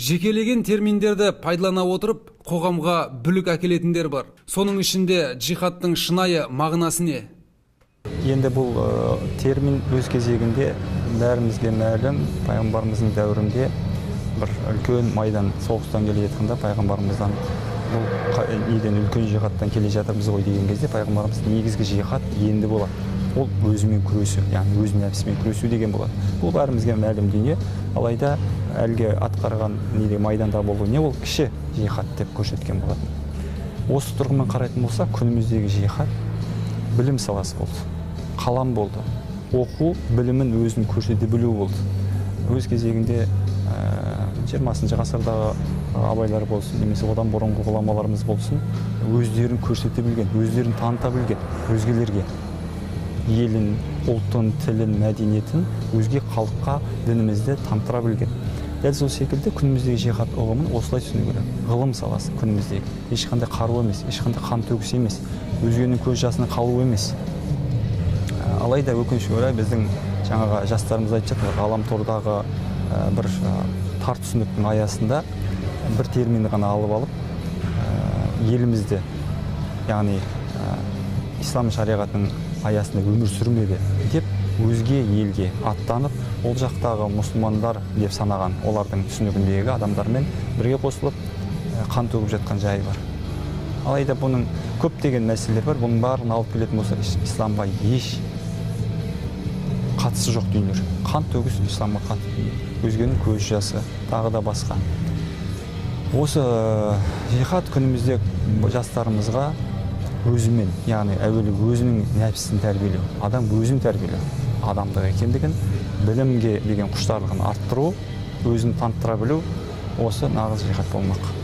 Жекелеген терминдерді пайдалана отырып, қоғамға бүлік әкелетіндер бар. Соның ішінде жихадтың шынайы мағынасы не? Енді бұл термин өз кезегінде бәрімізге мәлім, пайғамбарымыздың дәуірінде бір үлкен майдан соғыстан келе жатқанда пайғамбарымыздан бұл неден үлкен жихадтан келе жатырмыз ғой деген кезде пайғамбарымыз негізгі жихад енді болады. Ол өзімен күресу, яғни өз нәпсімен күресу деген болады. Бұл бәрімізге мәлім дүние. Алайда әлгі атқарған майданда болу не ол кіші жихад деп көрсеткен болады. Осы тұрғыдан қарайтын болса, күніміздегі жихад білім саласы болды. Қалам болды. Оқу, білімін өзін көрсете білу болды. Өз кезегінде 20 ғасырдағы абайлар болсын, немесе одан бұрынғы ғұламаларымыз болсын, өздерін көрсете білген, өздерін таныта білген, өзгелерге елін, ұлтын, тілін, мәдениетін өзге халыққа дінімізді танытыра білген. Дәл сол секілді күніміздегі жихад ұғымын осылай түсіну керек. Ғылым саласы күніміздегі. Ешқандай қару емес, ешқандай қан төгіс емес, өзгенің көз жасына қалу емес. Алайда өкінішке орай біздің жаңағы жастарымыз айтып жатыр, ғаламтордағы бір тар түсініктің аясында бір терминді ғана алып алып, елімізде, яғни ислам шариғатының аясында өмір сүрмеді деп өзге елге аттанып, ол жақтағы мұсылмандар деп санаған олардың түсінігіндегі адамдармен бірге қосылып қан төгіп жатқан жайы бар. Алайда бұның көптеген мәселелер бар. Бұның барлығын алып келетін болса, исламға еш қатысы жоқ дүниелер. Қан төгіс исламға қатысы, өзгенің көз жасы, тағы да басқа. Осы жихад күнімізде жастарымызға өзімен, яғни әуелі өзінің нәпсісін тәрбиелеу, адам өзін тәрбиелеу, адамдық екендігін, білімге деген құштарлығын арттыру, өзін таныстыра білу, осы нағыз жихад болмақ.